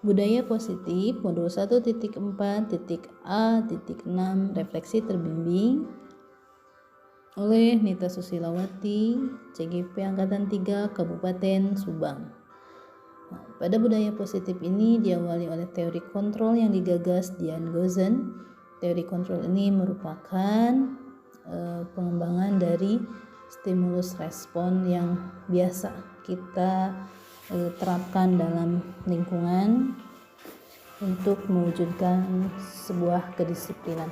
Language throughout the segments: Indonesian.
Budaya positif modul 1.4.A.6 refleksi terbimbing oleh Nita Susilawati, CGP Angkatan 3 Kabupaten Subang. Pada budaya positif ini diawali oleh teori kontrol yang digagas Dian Gozen. Teori kontrol ini merupakan pengembangan dari stimulus respon yang biasa kita terapkan dalam lingkungan untuk mewujudkan sebuah kedisiplinan.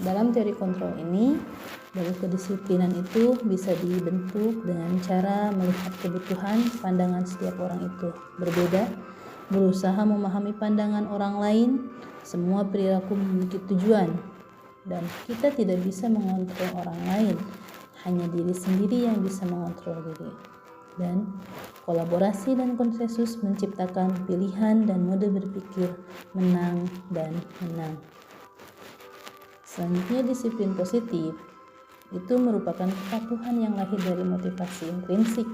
Dalam teori kontrol ini, dari kedisiplinan itu bisa dibentuk dengan cara melihat kebutuhan pandangan setiap orang itu berbeda, berusaha memahami pandangan orang lain. Semua perilaku memiliki tujuan dan kita tidak bisa mengontrol orang lain, hanya diri sendiri yang bisa mengontrol diri. Dan kolaborasi dan konsensus menciptakan pilihan dan mode berpikir menang dan menang. Selanjutnya, disiplin positif itu merupakan kepatuhan yang lahir dari motivasi intrinsik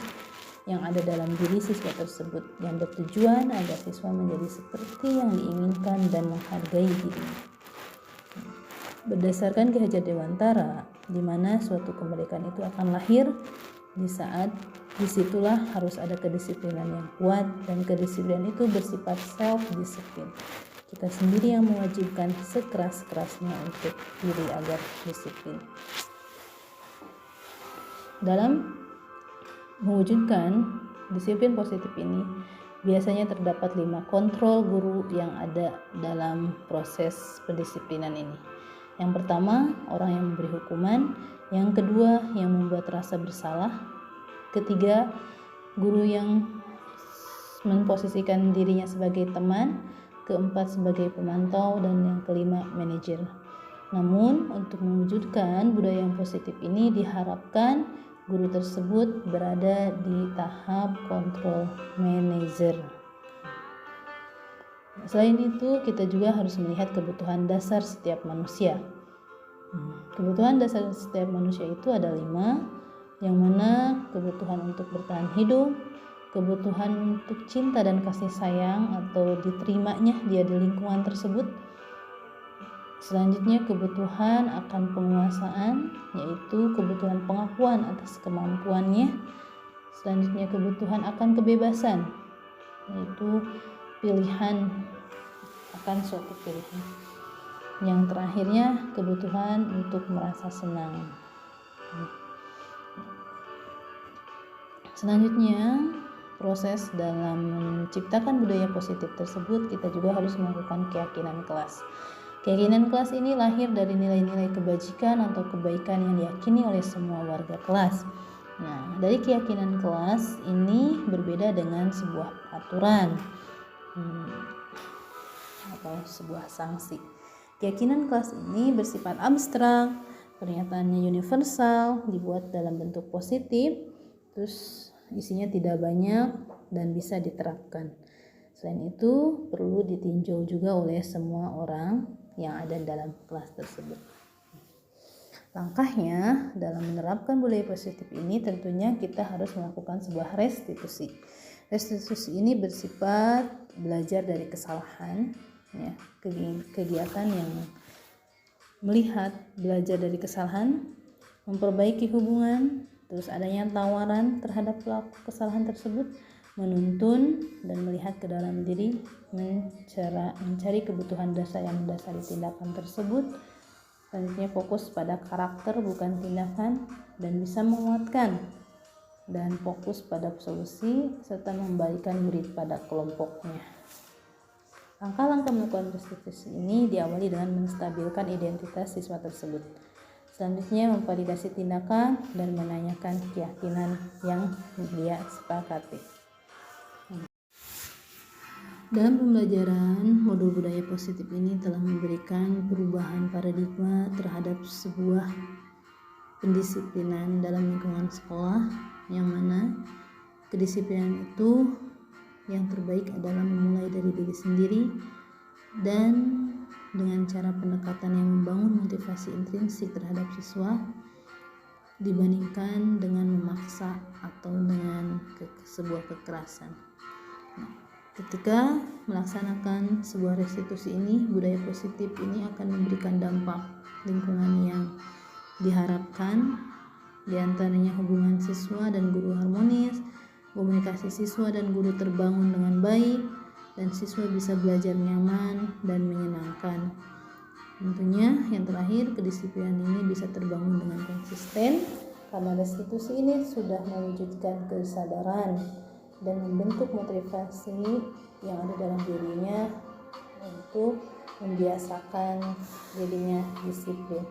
yang ada dalam diri siswa tersebut, yang bertujuan agar siswa menjadi seperti yang diinginkan dan menghargai dirinya. Berdasarkan Ki Hajar Dewantara, di mana suatu kemerdekaan itu akan lahir di saat disitulah harus ada kedisiplinan yang kuat, dan kedisiplinan itu bersifat self-disiplin. Kita sendiri yang mewajibkan sekeras-kerasnya untuk diri agar disiplin. Dalam mewujudkan disiplin positif ini, biasanya terdapat 5 kontrol guru yang ada dalam proses pendisiplinan ini. Yang pertama, orang yang memberi hukuman. Yang kedua, yang membuat rasa bersalah. Ketiga, guru yang memposisikan dirinya sebagai teman. Keempat, sebagai pemantau. Dan yang kelima, manajer. Namun, untuk mewujudkan budaya yang positif ini diharapkan guru tersebut berada di tahap kontrol manajer. Selain itu, kita juga harus melihat kebutuhan dasar setiap manusia. Kebutuhan dasar setiap manusia itu ada 5, yang mana kebutuhan untuk bertahan hidup, kebutuhan untuk cinta dan kasih sayang atau diterimanya dia di lingkungan tersebut. Selanjutnya, kebutuhan akan penguasaan, yaitu kebutuhan pengakuan atas kemampuannya. Selanjutnya, kebutuhan akan kebebasan, yaitu pilihan akan suatu pilihan. Yang terakhirnya, kebutuhan untuk merasa senang. Selanjutnya, proses dalam menciptakan budaya positif tersebut, kita juga harus melakukan keyakinan kelas. Keyakinan kelas ini lahir dari nilai-nilai kebajikan atau kebaikan yang diyakini oleh semua warga kelas. Nah, dari keyakinan kelas ini berbeda dengan sebuah peraturan atau sebuah sanksi. Keyakinan kelas ini bersifat abstrak, pernyataannya universal, dibuat dalam bentuk positif, terus isinya tidak banyak dan bisa diterapkan. Selain itu, perlu ditinjau juga oleh semua orang yang ada dalam kelas tersebut. Langkahnya dalam menerapkan budaya positif ini tentunya kita harus melakukan sebuah restitusi. Restitusi ini bersifat belajar dari kesalahan, ya, kegiatan yang melihat belajar dari kesalahan, memperbaiki hubungan, terus adanya tawaran terhadap pelaku kesalahan tersebut, menuntun dan melihat ke dalam diri, mencari kebutuhan dasar yang mendasari tindakan tersebut. Selanjutnya, fokus pada karakter bukan tindakan dan bisa menguatkan, dan fokus pada solusi serta membalikan murid pada kelompoknya. Langkah-langkah melakukan restitusi ini diawali dengan menstabilkan identitas siswa tersebut. Selanjutnya, memvalidasi tindakan dan menanyakan keyakinan yang dia sepakati. Dalam pembelajaran, modul budaya positif ini telah memberikan perubahan paradigma terhadap sebuah pendisiplinan dalam lingkungan sekolah, yang mana kedisiplinan itu yang terbaik adalah memulai dari diri sendiri dan dengan cara pendekatan yang membangun motivasi intrinsik terhadap siswa dibandingkan dengan memaksa atau dengan sebuah kekerasan. Ketika melaksanakan sebuah restitusi ini, budaya positif ini akan memberikan dampak lingkungan yang diharapkan, diantaranya hubungan siswa dan guru harmonis, komunikasi siswa dan guru terbangun dengan baik, dan siswa bisa belajar nyaman dan menyenangkan. Tentunya yang terakhir, kedisiplinan ini bisa terbangun dengan konsisten karena restitusi ini sudah mewujudkan kesadaran dan membentuk motivasi yang ada dalam dirinya untuk membiasakan dirinya disiplin.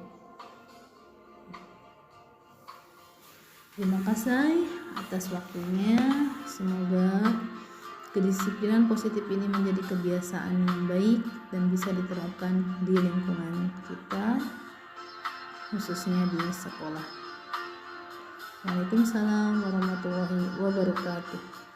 Terima kasih atas waktunya. Semoga kedisiplinan positif ini menjadi kebiasaan yang baik dan bisa diterapkan di lingkungan kita, khususnya di sekolah. Waalaikumsalam warahmatullahi wabarakatuh.